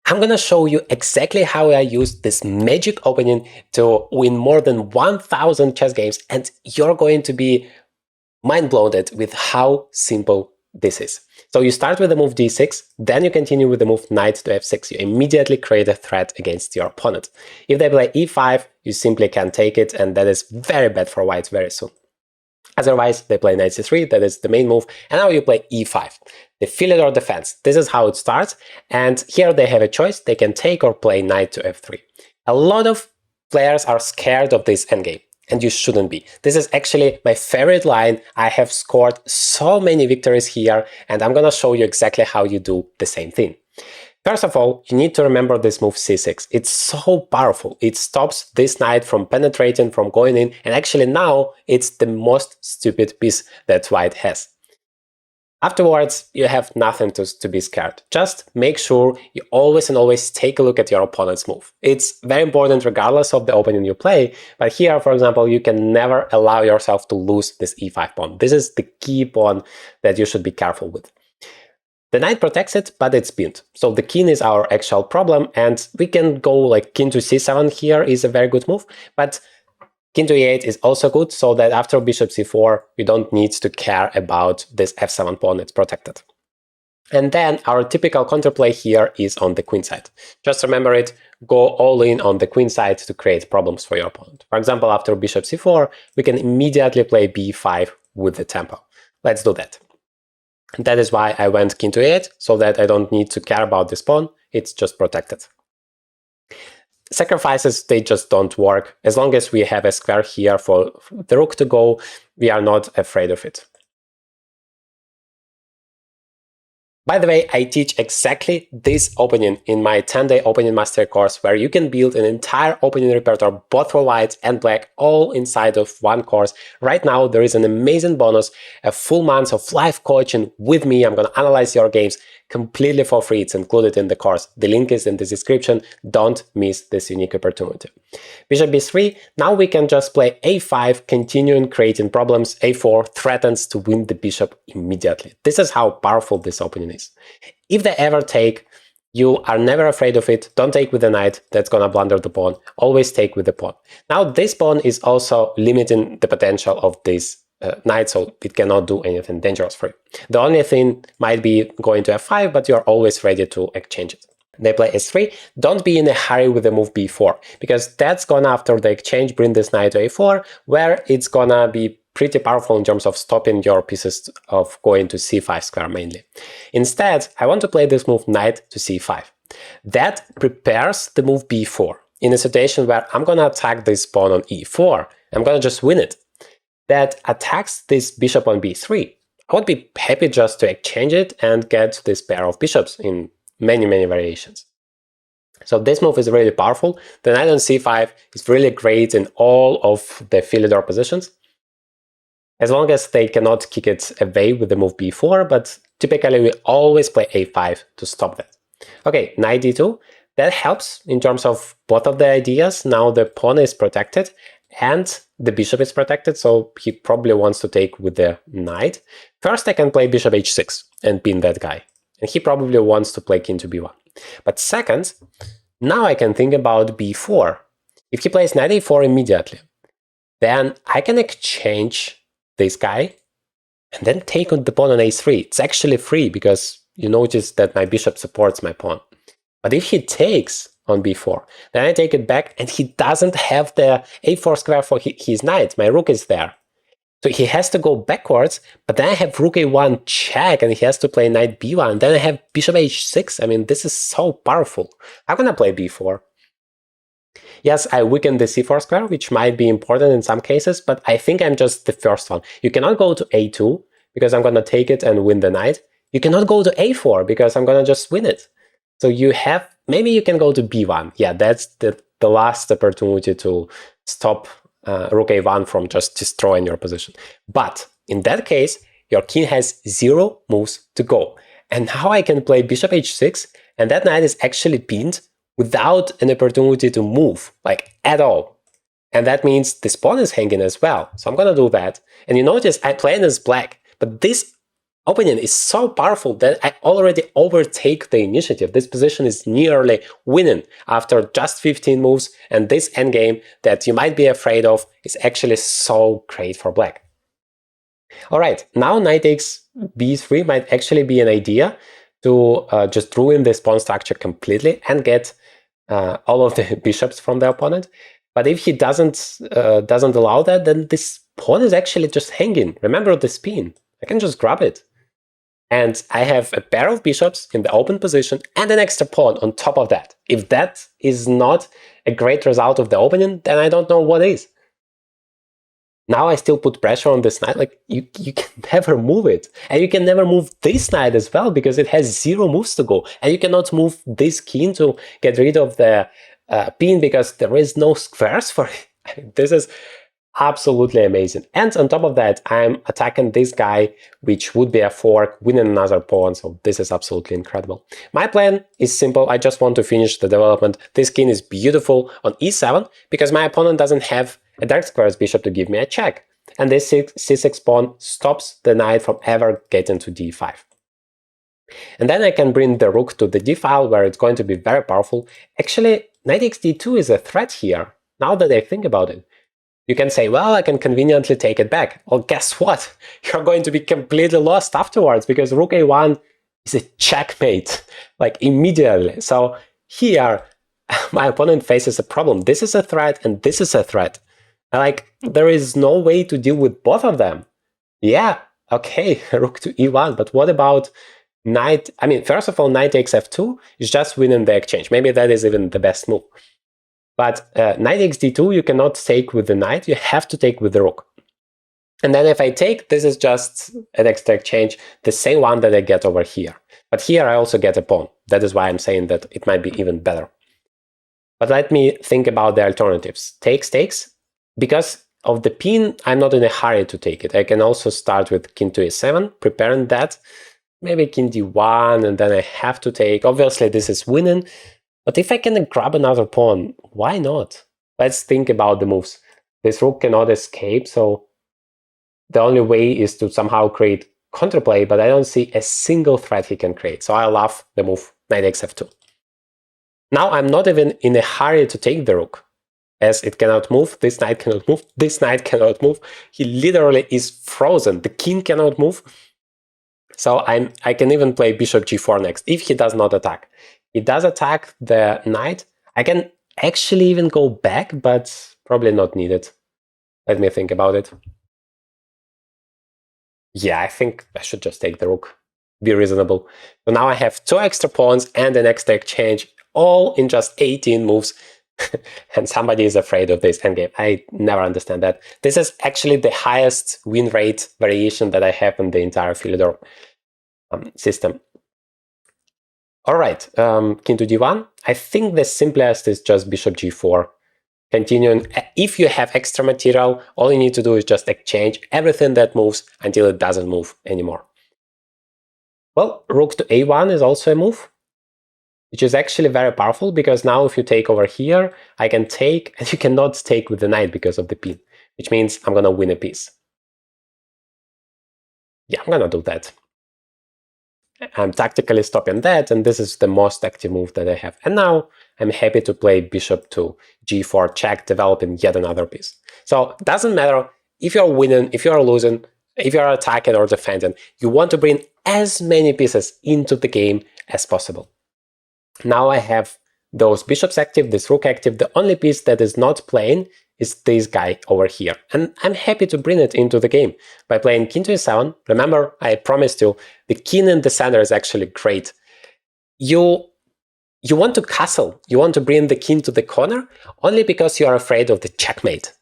I'm gonna show you exactly how I use this magic opening to win more than 1000 chess games, and you're going to be mind-blown with how simple this is. So you start with the move d6, then you continue with the move knight to f6. You immediately create a threat against your opponent. If they play e5, you simply can't take it, and that is very bad for white very soon. Otherwise, they play knight c3, that is the main move, and now you play e5. The Philidor defense. This is how it starts, and here they have a choice. They can take or play knight to f3. A lot of players are scared of this endgame, and you shouldn't be. This is actually my favorite line. I have scored so many victories here, and I'm gonna show you exactly how you do the same thing. First of all, you need to remember this move c6. It's so powerful. It stops this knight from penetrating, from going in, and actually now it's the most stupid piece that white has. Afterwards, you have nothing to be scared. Just make sure you always and always take a look at your opponent's move. It's very important regardless of the opening you play, but here, for example, you can never allow yourself to lose this e5 pawn. This is the key pawn that you should be careful with. The knight protects it, but it's pinned. So the king is our actual problem, and we can go like king to c7 here is a very good move, but king to e8 is also good, so that after bishop c4, we don't need to care about this f7 pawn, it's protected. And then our typical counterplay here is on the queen side. Just remember it, go all in on the queen side to create problems for your opponent. For example, after bishop c4, we can immediately play b5 with the tempo. Let's do that. That is why I went king to e8, so that I don't need to care about this pawn, it's just protected. Sacrifices, they just don't work. As long as we have a square here for the rook to go, we are not afraid of it. By the way, I teach exactly this opening in my 10-day opening master course, where you can build an entire opening repertoire, both for white and black, all inside of one course. Right now, there is an amazing bonus, a full month of live coaching with me. I'm going to analyze your games completely for free. It's included in the course. The link is in the description. Don't miss this unique opportunity. Bishop b3. Now we can just play a5, continuing creating problems. a4 threatens to win the bishop immediately. This is how powerful this opening is. If they ever take, you are never afraid of it. Don't take with the knight. That's gonna blunder the pawn. Always take with the pawn. Now this pawn is also limiting the potential of this knight, so it cannot do anything dangerous for you. The only thing might be going to f5, but you're always ready to exchange it. They play s3. Don't be in a hurry with the move b4, because that's gonna, after the exchange, bring this knight to a4, where it's gonna be pretty powerful in terms of stopping your pieces of going to c5 square mainly. Instead, I want to play this move knight to c5. That prepares the move b4 in a situation where I'm gonna attack this pawn on e4. I'm gonna just win it. That attacks this bishop on b3. I would be happy just to exchange it and get this pair of bishops in many variations. So this move is really powerful. The knight on c5 is really great in all of the Philidor positions, as long as they cannot kick it away with the move b4, but typically we always play a5 to stop that. Okay, knight d2. That helps in terms of both of the ideas. Now the pawn is protected and the bishop is protected, so he probably wants to take with the knight. First, I can play bishop h6 and pin that guy, and he probably wants to play king to b1. But second, now I can think about b4. If he plays knight a4 immediately, then I can exchange this guy and then take on the pawn on a3. It's actually free because you notice that my bishop supports my pawn. But if he takes on b4, then I take it back, and he doesn't have the a4 square for his knight. My rook is there. So he has to go backwards, but then I have rook a1 check, and he has to play knight b1, and then I have bishop h6. I mean, this is so powerful. I'm gonna play b4. Yes, I weaken the c4 square, which might be important in some cases, but I think I'm just the first one. You cannot go to a2, because I'm gonna take it and win the knight. You cannot go to a4, because I'm gonna just win it. So you have, maybe you can go to b1. Yeah, that's the last opportunity to stop rook a1 from just destroying your position. But in that case, your king has 0 moves to go. And now I can play bishop h6, and that knight is actually pinned without an opportunity to move, like at all. And that means this pawn is hanging as well. So I'm gonna do that. And you notice I play as black, but this opponent is so powerful that I already overtake the initiative. This position is nearly winning after just 15 moves, and this endgame that you might be afraid of is actually so great for black. Alright, now knight takes b3 might actually be an idea to just ruin this pawn structure completely and get all of the bishops from the opponent. But if he doesn't allow that, then this pawn is actually just hanging. Remember the spin. I can just grab it. And I have a pair of bishops in the open position and an extra pawn on top of that. If that is not a great result of the opening, then I don't know what is. Now I still put pressure on this knight, like you can never move it. And you can never move this knight as well, because it has 0 moves to go. And you cannot move this king to get rid of the pin, because there is no squares for it. This is absolutely amazing. And on top of that, I'm attacking this guy, which would be a fork, winning another pawn, so this is absolutely incredible. My plan is simple. I just want to finish the development. This king is beautiful on e7, because my opponent doesn't have a dark squares bishop to give me a check. And this c6 pawn stops the knight from ever getting to d5. And then I can bring the rook to the d file, where it's going to be very powerful. Actually, knight takes d2 is a threat here, now that I think about it. You can say, well, I can conveniently take it back. Well, guess what? You're going to be completely lost afterwards, because rook a1 is a checkmate, like immediately. So here, my opponent faces a problem. This is a threat and this is a threat. Like, there is no way to deal with both of them. Yeah, okay, rook to e1, but what about knight? I mean, first of all, knight takes f2 is just winning the exchange. Maybe that is even the best move. But knight takes d2, you cannot take with the knight, you have to take with the rook. And then if I take, this is just an extra exchange, the same one that I get over here. But here I also get a pawn. That is why I'm saying that it might be even better. But let me think about the alternatives. Takes. Because of the pin, I'm not in a hurry to take it. I can also start with king to e7, preparing that. Maybe king d1, and then I have to take. Obviously, this is winning. But if I can grab another pawn, why not? Let's think about the moves. This rook cannot escape, so the only way is to somehow create counterplay, but I don't see a single threat he can create. So I love the move knight takes f2. Now I'm not even in a hurry to take the rook, as it cannot move, this knight cannot move, this knight cannot move. He literally is frozen. The king cannot move. So I can even play bishop g4 next, if he does not attack. He does attack the knight. I can actually even go back, but probably not needed. Let me think about it. Yeah, I think I should just take the rook. Be reasonable. So now I have 2 extra pawns and an extra exchange, all in just 18 moves. And somebody is afraid of this endgame. I never understand that. This is actually the highest win rate variation that I have in the entire Philidor system. All right, king to d1. I think the simplest is just bishop g4. Continuing, if you have extra material, all you need to do is just exchange everything that moves until it doesn't move anymore. Well, rook to a1 is also a move, which is actually very powerful, because now if you take over here, I can take, and you cannot take with the knight because of the pin, which means I'm gonna win a piece. Yeah, I'm gonna do that. I'm tactically stopping that, and this is the most active move that I have. And now I'm happy to play bishop to g4 check, developing yet another piece. So it doesn't matter if you're winning, if you're losing, if you're attacking or defending, you want to bring as many pieces into the game as possible. Now I have those bishops active, this rook active. The only piece that is not playing is this guy over here. And I'm happy to bring it into the game by playing king to e7. Remember, I promised you, the king in the center is actually great. You want to castle, you want to bring the king to the corner only because you are afraid of the checkmate.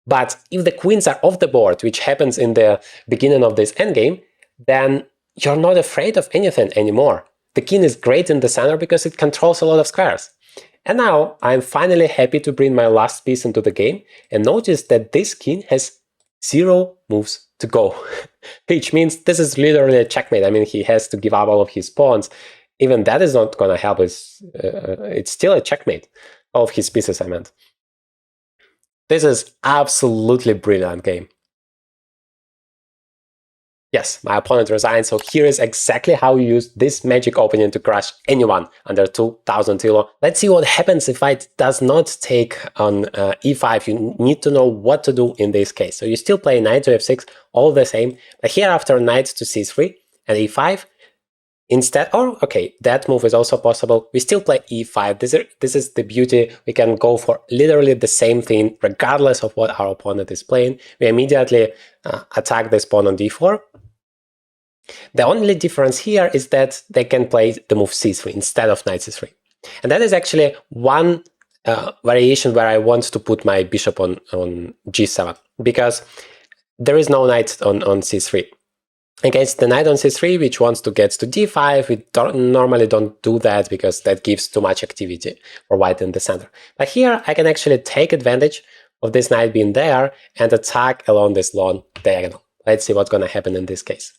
But if the queens are off the board, which happens in the beginning of this endgame, then you're not afraid of anything anymore. The king is great in the center because it controls a lot of squares. And now I'm finally happy to bring my last piece into the game, and notice that this king has 0 moves to go, which means this is literally a checkmate. I mean, he has to give up all of his pawns. Even that is not going to help. It's still a checkmate. All of his pieces, I meant. This is absolutely brilliant game. Yes, my opponent resigned. So here is exactly how you use this magic opening to crush anyone under 2000 elo. Let's see what happens if it does not take on e5. You need to know what to do in this case. So you still play knight to f6, all the same. But here after knight to c3 and e5, instead, or okay, that move is also possible. We still play e5. This is the beauty. We can go for literally the same thing regardless of what our opponent is playing. We immediately attack this pawn on d4. The only difference here is that they can play the move c3 instead of knight c3. And that is actually one variation where I want to put my bishop on g7, because there is no knight on c3. Against the knight on c3, which wants to get to d5, we normally don't do that because that gives too much activity for white in the center. But here I can actually take advantage of this knight being there and attack along this long diagonal. Let's see what's going to happen in this case.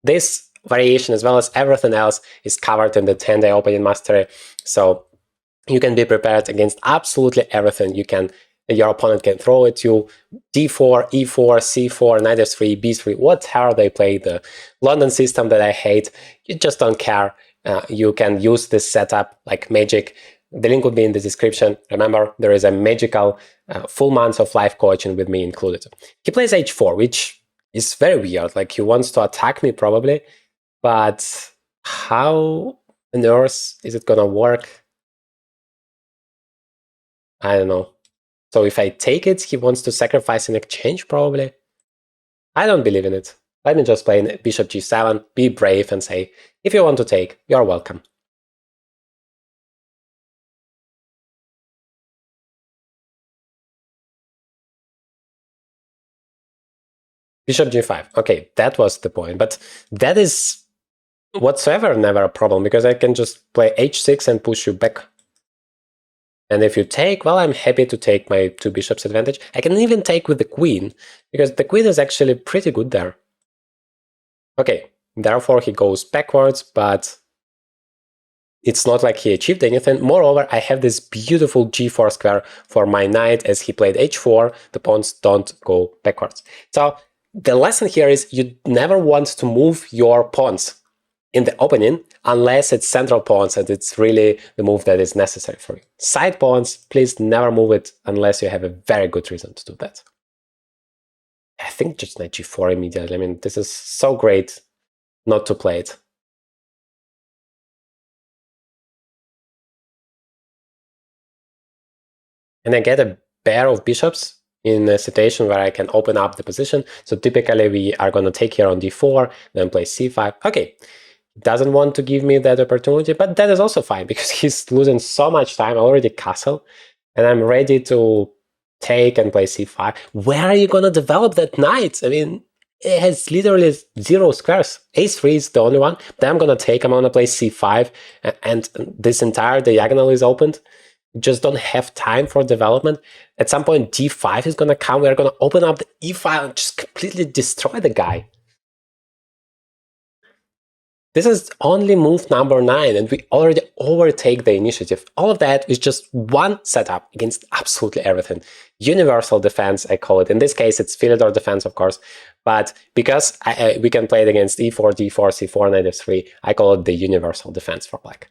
This variation, as well as everything else, is covered in the 10-day opening mastery, so you can be prepared against absolutely everything your opponent can throw at you. d4, e4, c4, knight f3, b3, whatever they play, the London system that I hate, you just don't care. You can use this setup like magic. The link will be in the description. Remember, there is a magical full month of live coaching with me included. He plays h4, which is very weird. Like, he wants to attack me probably, but how on earth is it gonna work? I don't know. So if I take it, he wants to sacrifice in exchange, probably. I don't believe in it. Let me just play bishop g7, be brave and say, if you want to take, you're welcome. Bishop g5. Okay, that was the point. But that is whatsoever never a problem, because I can just play h6 and push you back. And if you take, well, I'm happy to take my two bishops advantage. I can even take with the queen, because the queen is actually pretty good there. Okay, therefore he goes backwards, but it's not like he achieved anything. Moreover, I have this beautiful g4 square for my knight. As he played h4, the pawns don't go backwards. So the lesson here is you never want to move your pawns in the opening unless it's central pawns and it's really the move that is necessary for you. Side pawns, please never move it unless you have a very good reason to do that. I think just knight g4 immediately. I mean, this is so great not to play it. And I get a pair of bishops in a situation where I can open up the position. So typically we are going to take here on d4, then play c5. Okay, doesn't want to give me that opportunity, but that is also fine because he's losing so much time. I already castle, and I'm ready to take and play c5. Where are you going to develop that knight? I mean, it has literally 0 squares. a3 is the only one. Then I'm going to take, I'm going to play c5, and this entire diagonal is opened. Just don't have time for development. At some point, d5 is going to come. We're going to open up the e file and just completely destroy the guy. This is only move number 9, and we already overtake the initiative. All of that is just one setup against absolutely everything. Universal defense, I call it. In this case, it's Philidor defense, of course. But because we can play it against e4, d4, c4, knight f3, I call it the universal defense for black.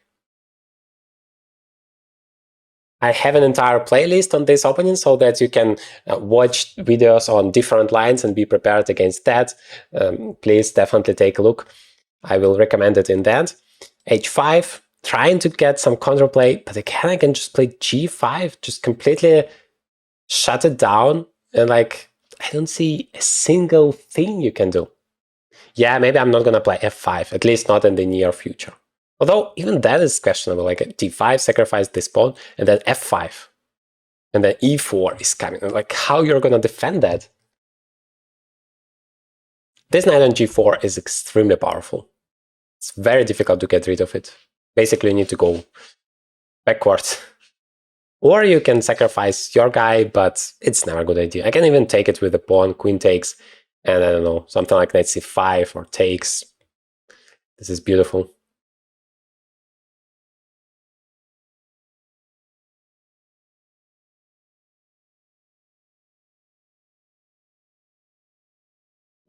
I have an entire playlist on this opening so that you can watch videos on different lines and be prepared against that. Please definitely take a look. I will recommend it in that. h5, trying to get some counterplay, but again, I can just play g5, just completely shut it down. And like, I don't see a single thing you can do. Yeah, maybe I'm not going to play f5, at least not in the near future. Although even that is questionable, like d5, sacrifice this pawn, and then f5. And then e4 is coming. Like, how you're going to defend that? This knight on g4 is extremely powerful. It's very difficult to get rid of it. Basically, you need to go backwards. Or you can sacrifice your guy, but it's never a good idea. I can even take it with the pawn, queen takes, and I don't know, something like knight c5 or takes. This is beautiful.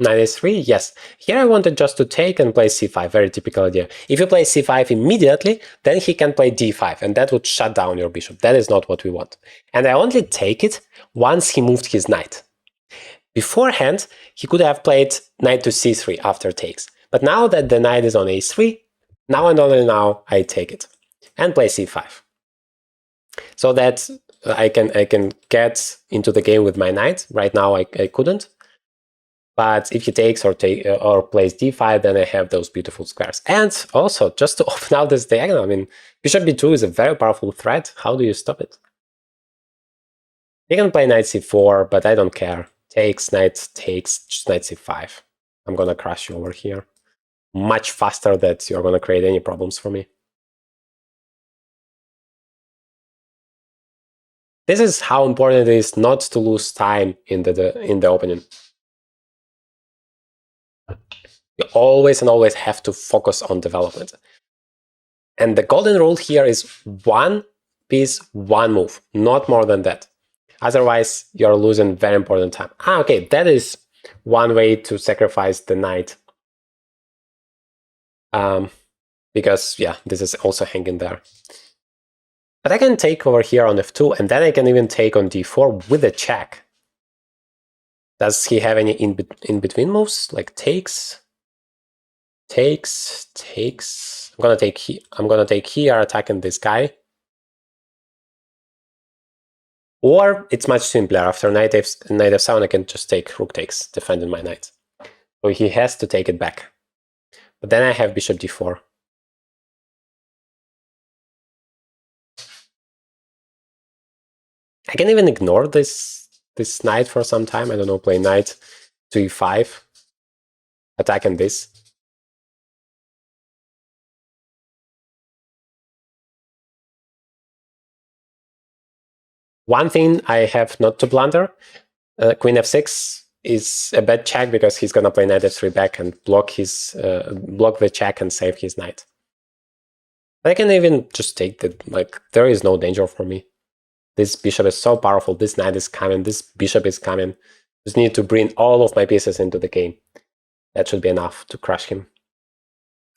Knight a3, yes. Here I wanted just to take and play c5, very typical idea. If you play c5 immediately, then he can play d5, and that would shut down your bishop. That is not what we want. And I only take it once he moved his knight. Beforehand, he could have played knight to c3 after takes. But now that the knight is on a3, now and only now I take it and play c5. So that I can get into the game with my knight. Right now I couldn't. But if he takes or plays d5, then I have those beautiful squares. And also, just to open out this diagonal, I mean, bishop b2 is a very powerful threat. How do you stop it? You can play knight c4, but I don't care. Takes, just knight c5. I'm gonna crush you over here. Much faster that you're gonna create any problems for me. This is how important it is not to lose time in the opening. You always and always have to focus on development. And the golden rule here is one piece, one move, not more than that. Otherwise, you're losing very important time. Okay, that is one way to sacrifice the knight. Because, yeah, this is also hanging there. But I can take over here on f2, and then I can even take on d4 with a check. Does he have any in-between moves, like takes? Takes. I'm gonna take here, attacking this guy. Or it's much simpler. After knight f7, I can just take rook takes, defending my knight. So he has to take it back. But then I have bishop d4. I can even ignore this knight for some time. I don't know, play knight to e5, attacking this. One thing I have not to blunder, queen f6 is a bad check because he's gonna play knight f3 back and block the check and save his knight. But I can even just take the, like, there is no danger for me. This bishop is so powerful, this knight is coming, this bishop is coming. Just need to bring all of my pieces into the game. That should be enough to crush him.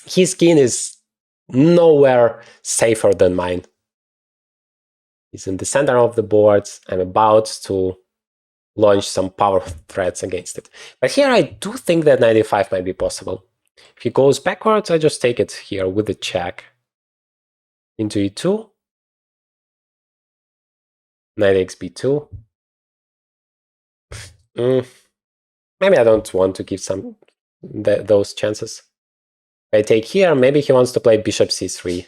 His king is nowhere safer than mine. He's in the center of the board. I'm about to launch some power threats against it. But here I do think that knight e5 might be possible. If he goes backwards, I just take it here with the check. Into e2. Knight takes b2. Maybe I don't want to give those chances. If I take here, maybe he wants to play bishop c3.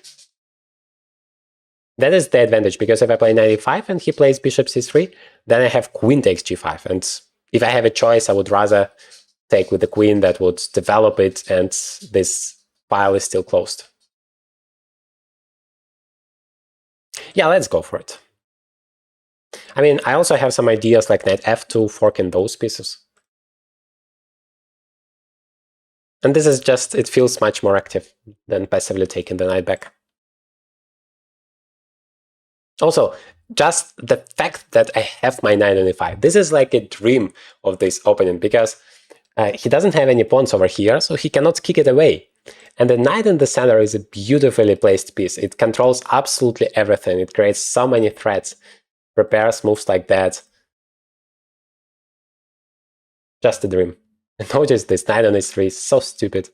That is the advantage, because if I play knight e5 and he plays bishop c3, then I have queen takes g5. And if I have a choice, I would rather take with the queen that would develop it, and this file is still closed. Yeah, let's go for it. I mean, I also have some ideas like knight f2, forking those pieces. And this is just, it feels much more active than passively taking the knight back. Also, just the fact that I have my knight on e5, this is like a dream of this opening, because he doesn't have any pawns over here, so he cannot kick it away. And the knight in the center is a beautifully placed piece. It controls absolutely everything. It creates so many threats, prepares moves like that. Just a dream. And notice this knight on h3 is so stupid.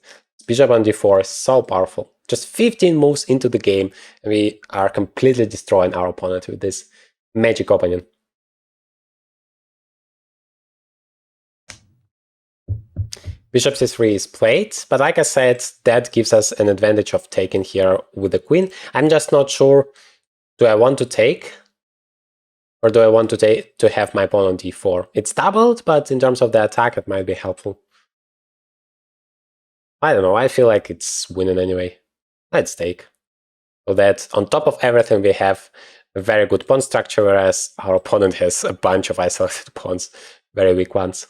Bishop on d4 is so powerful. Just 15 moves into the game, and we are completely destroying our opponent with this magic opening. Bishop c3 is played, but like I said, that gives us an advantage of taking here with the queen. I'm just not sure, do I want to take? Or do I want to have my pawn on d4? It's doubled, but in terms of the attack, it might be helpful. I don't know, I feel like it's winning anyway. Let's take. So that on top of everything, we have a very good pawn structure, whereas our opponent has a bunch of isolated pawns, very weak ones.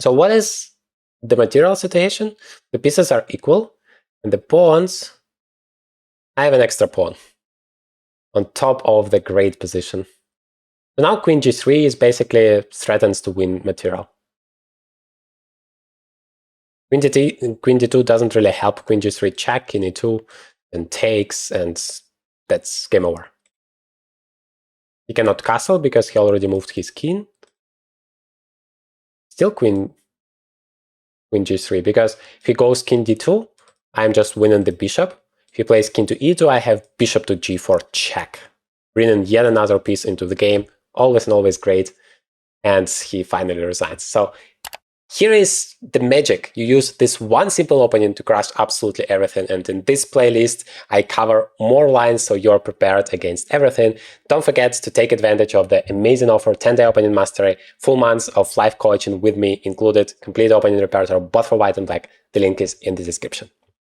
So what is the material situation? The pieces are equal, and the pawns, I have an extra pawn on top of the great position. So now queen g3 is basically threatens to win material. Queen d2 doesn't really help. Queen g3 check, king e2, and takes, and that's game over. He cannot castle because he already moved his king. Still queen g3, because if he goes king d2, I'm just winning the bishop. If he plays king to e2, I have bishop to g4 check, bringing yet another piece into the game. Always and always great. And he finally resigns. So here is the magic. You use this one simple opening to crush absolutely everything. And in this playlist, I cover more lines so you're prepared against everything. Don't forget to take advantage of the amazing offer, 10-day opening mastery, full months of live coaching with me included, complete opening repertoire, both for white and black. The link is in the description.